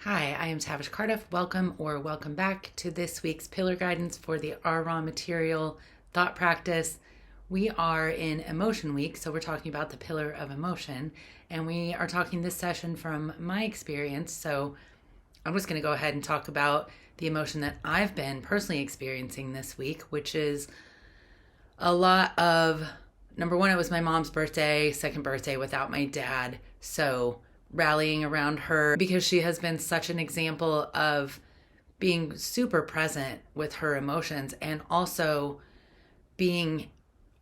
Hi, I am Tavish Cardiff. Welcome back to this week's Pillar Guidance for the Our Raw Material Thought Practice. We are in Emotion Week, so we're talking about the pillar of emotion, and we are talking this session from my experience. So I'm just going to go ahead and talk about the emotion that I've been personally experiencing this week, which is a lot of, number one, it was my mom's birthday, second birthday without my dad. So rallying around her because she has been such an example of being super present with her emotions and also being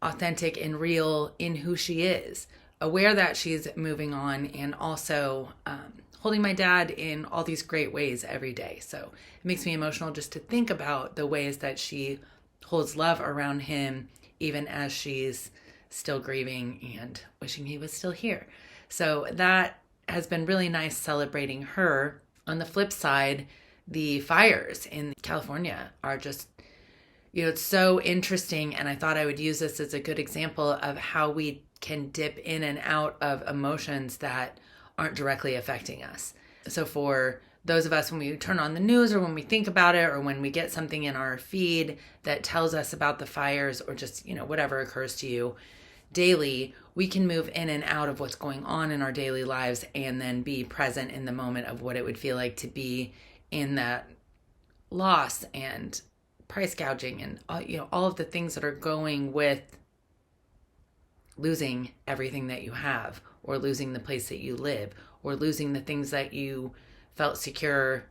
authentic and real in who she is, aware that she's moving on, and also holding my dad in all these great ways every day. So it makes me emotional just to think about the ways that she holds love around him, even as she's still grieving and wishing he was still here. So that has been really nice celebrating her. On the flip side, the fires in California are just, it's so interesting. And I thought I would use this as a good example of how we can dip in and out of emotions that aren't directly affecting us. So for those of us, when we turn on the news or when we think about it or when we get something in our feed that tells us about the fires or just, whatever occurs to you daily, we can move in and out of what's going on in our daily lives and then be present in the moment of what it would feel like to be in that loss and price gouging and all of the things that are going with losing everything that you have, or losing the place that you live, or losing the things that you felt secure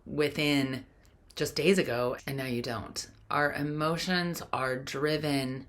within just days ago and now you don't. Our emotions are driven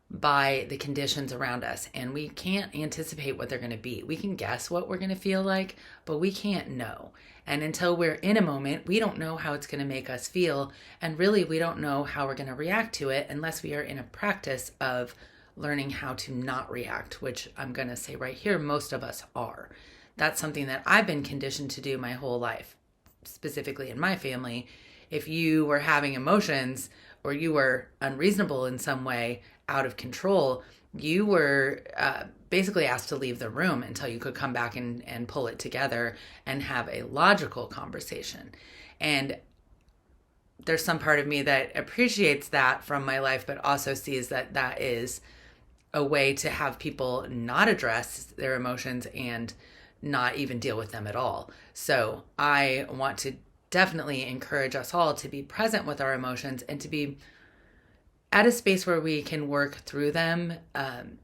by the conditions around us, and we can't anticipate what they're going to be. We can guess what we're going to feel like, but we can't know. And until we're in a moment, we don't know how it's going to make us feel, and really we don't know how we're going to react to it unless we are in a practice of learning how to not react, which I'm going to say right here, most of us are. That's something that I've been conditioned to do my whole life, specifically in my family. If you were having emotions or you were unreasonable in some way, out of control, you were basically asked to leave the room until you could come back and pull it together and have a logical conversation. And there's some part of me that appreciates that from my life, but also sees that that is a way to have people not address their emotions and not even deal with them at all. So I want to definitely encourage us all to be present with our emotions and to be at a space where we can work through them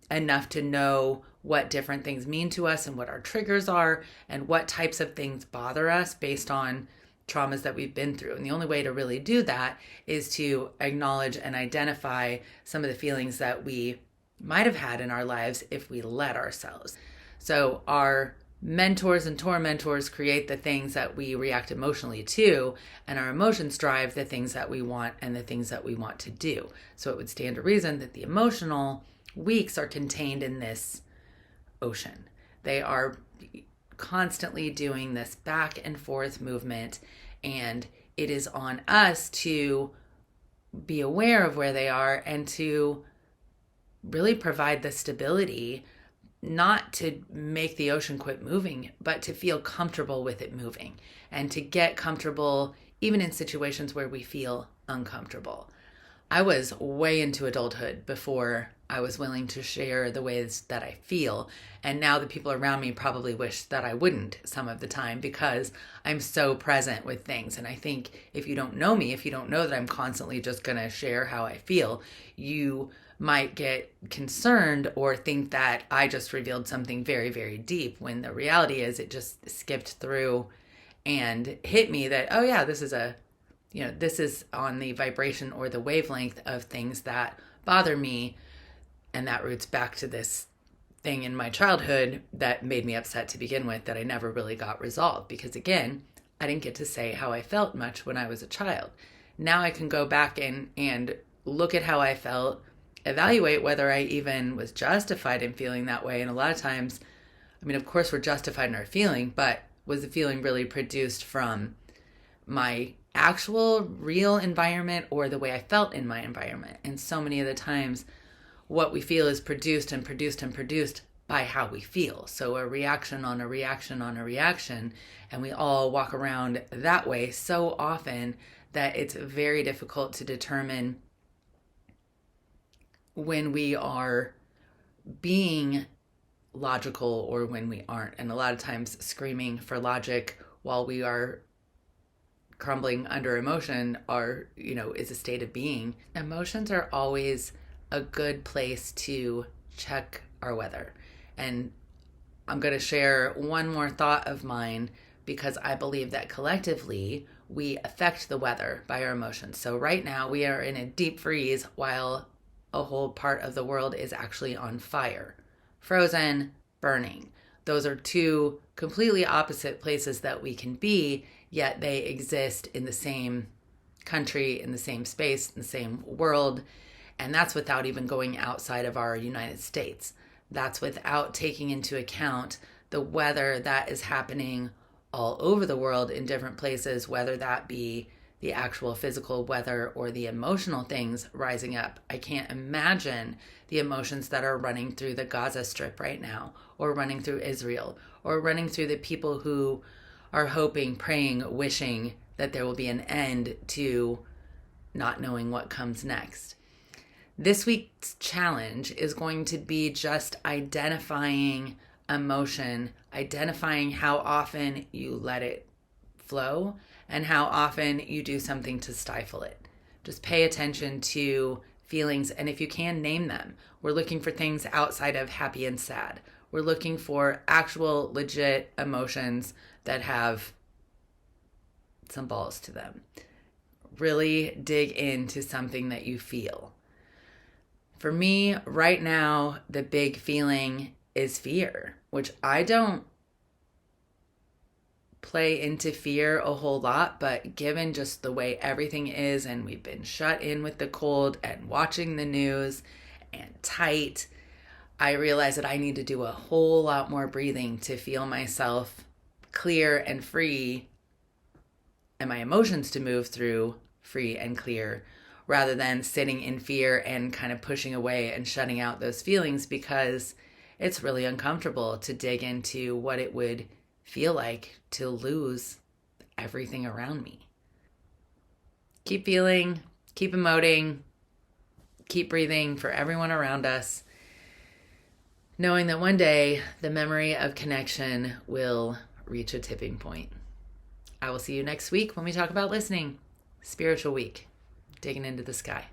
enough to know what different things mean to us and what our triggers are and what types of things bother us based on traumas that we've been through. And the only way to really do that is to acknowledge and identify some of the feelings that we might have had in our lives if we let ourselves. So our mentors and tormentors create the things that we react emotionally to, and our emotions drive the things that we want and the things that we want to do. So it would stand to reason that the emotional weeks are contained in this ocean. They are constantly doing this back and forth movement, and it is on us to be aware of where they are and to really provide the stability, not to make the ocean quit moving, but to feel comfortable with it moving and to get comfortable even in situations where we feel uncomfortable. I was way into adulthood before I was willing to share the ways that I feel. And now the people around me probably wish that I wouldn't some of the time because I'm so present with things. And I think if you don't know me, if you don't know that I'm constantly just going to share how I feel, you might get concerned or think that I just revealed something very, very deep, when the reality is it just skipped through and hit me that, oh yeah, this is on the vibration or the wavelength of things that bother me. And that roots back to this thing in my childhood that made me upset to begin with that I never really got resolved. Because again, I didn't get to say how I felt much when I was a child. Now I can go back and look at how I felt, evaluate whether I even was justified in feeling that way. And a lot of times, of course we're justified in our feeling, but was the feeling really produced from my actual real environment or the way I felt in my environment? And so many of the times what we feel is produced by how we feel. So a reaction on a reaction on a reaction, and we all walk around that way so often that it's very difficult to determine when we are being logical or when we aren't. And a lot of times screaming for logic while we are crumbling under emotion is a state of being. Emotions are always a good place to check our weather. And I'm going to share one more thought of mine because I believe that collectively we affect the weather by our emotions. So right now we are in a deep freeze while a whole part of the world is actually on fire, frozen, burning. Those are two completely opposite places that we can be, yet they exist in the same country, in the same space, in the same world. And that's without even going outside of our United States. That's without taking into account the weather that is happening all over the world in different places, whether that be the actual physical weather or the emotional things rising up. I can't imagine the emotions that are running through the Gaza Strip right now, or running through Israel, or running through the people who are hoping, praying, wishing that there will be an end to not knowing what comes next. This week's challenge is going to be just identifying emotion, identifying how often you let it flow and how often you do something to stifle it. Just pay attention to feelings, and if you can, name them. We're looking for things outside of happy and sad. We're looking for actual legit emotions that have some balls to them. Really dig into something that you feel. For me, right now, the big feeling is fear, which I don't play into fear a whole lot, but given just the way everything is, and we've been shut in with the cold and watching the news and tight, I realize that I need to do a whole lot more breathing to feel myself clear and free, and my emotions to move through free and clear, rather than sitting in fear and kind of pushing away and shutting out those feelings, because it's really uncomfortable to dig into what it would feel like to lose everything around me. Keep feeling, keep emoting, keep breathing for everyone around us, knowing that one day the memory of connection will reach a tipping point. I will see you next week when we talk about listening. Spiritual week, digging into the sky.